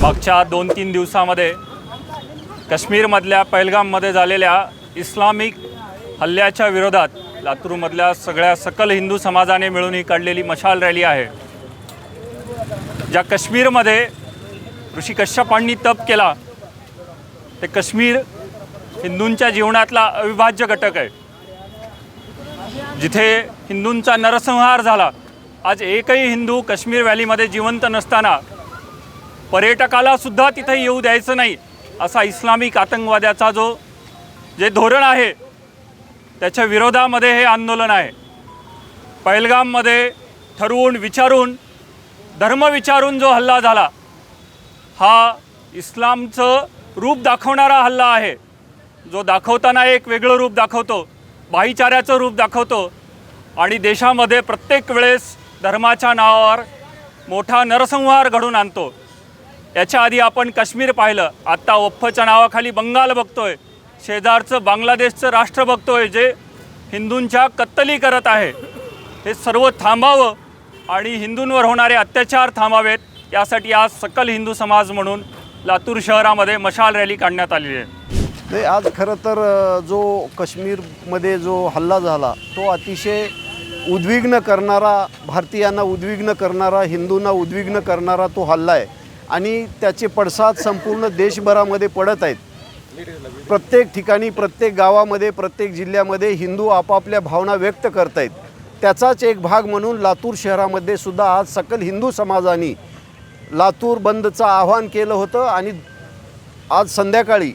मागच्या 2-3 दिवसामध्ये काश्मीरमधल्या पहलगाममध्ये झालेल्या इस्लामिक हल्ल्याच्या विरोधात लातूरमधल्या सगळ्या सकल हिंदू समाजाने मिळून ही काढलेली मशाल रॅली आहे। ज्या काश्मीरमध्ये ऋषी कश्यपांनी तप केला ते काश्मीर हिंदूंच्या जीवनातला अविभाज्य घटक आहे। जिथे हिंदूंचा नरसंहार झाला, आज एकही हिंदू काश्मीर व्हॅलीमध्ये जिवंत नसताना पर्यटकाला सुद्धा तिथे येऊ द्यायचं नाही असा इस्लामिक आतंकवाद्याचा जे धोरण आहे त्याच्या विरोधामध्ये हे आंदोलन आहे। पहलगाममध्ये ठरवून विचारून धर्म विचारून जो हल्ला झाला हा इस्लामचं रूप दाखवणारा हल्ला आहे, जो दाखवताना एक वेगळं रूप दाखवतो, भाईचाऱ्याचं रूप दाखवतो आणि देशामध्ये प्रत्येक वेळेस धर्माच्या नावावर मोठा नरसंहार घडून आणतो। याच्या आधी आपण काश्मीर पाहिलं, आत्ता वक्फच्या नावाखाली बंगाल बघतोय, शेजारचं बांगलादेशचं राष्ट्र बघतोय जे हिंदूंच्या कत्तली करत आहे। हे सर्व थांबावं आणि हिंदूंवर होणारे अत्याचार थांबावेत यासाठी आज सकल हिंदू समाज म्हणून लातूर शहरामध्ये मशाल रॅली काढण्यात आली आहे। आज खरं तर जो काश्मीरमध्ये जो हल्ला झाला तो अतिशय उद्विग्न करणारा, भारतीयांना उद्विग्न करणारा, हिंदूंना उद्विग्न करणारा तो हल्ला आहे आणि त्याचे पडसाद संपूर्ण देशभरामध्ये पडत आहेत। प्रत्येक ठिकाणी, प्रत्येक गावामध्ये, प्रत्येक जिल्ह्यामध्ये हिंदू आपापल्या भावना व्यक्त करत आहेत। त्याचाच एक भाग म्हणून लातूर शहरामध्ये सुद्धा आज सकल हिंदू समाजाने लातूर बंदचं आवाहन केलं होतं आणि आज संध्याकाळी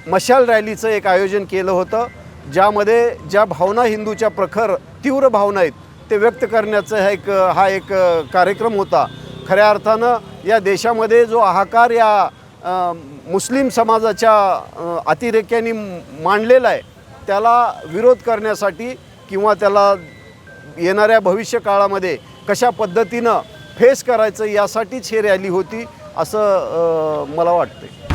मशाल रॅलीचं एक आयोजन केलं होतं, ज्यामध्ये ज्या भावना हिंदूच्या प्रखर तीव्र भावना आहेत ते व्यक्त करण्याचा हा एक कार्यक्रम होता। खऱ्या अर्थानं या देशामध्ये जो हाहाकार या मुस्लिम समाजाच्या अतिरेक्यांनी मांडलेला आहे त्याला विरोध करण्यासाठी किंवा त्याला येणाऱ्या भविष्य काळामध्ये कशा पद्धतीनं फेस करायचं यासाठीच ही रॅली होती असं मला वाटतं।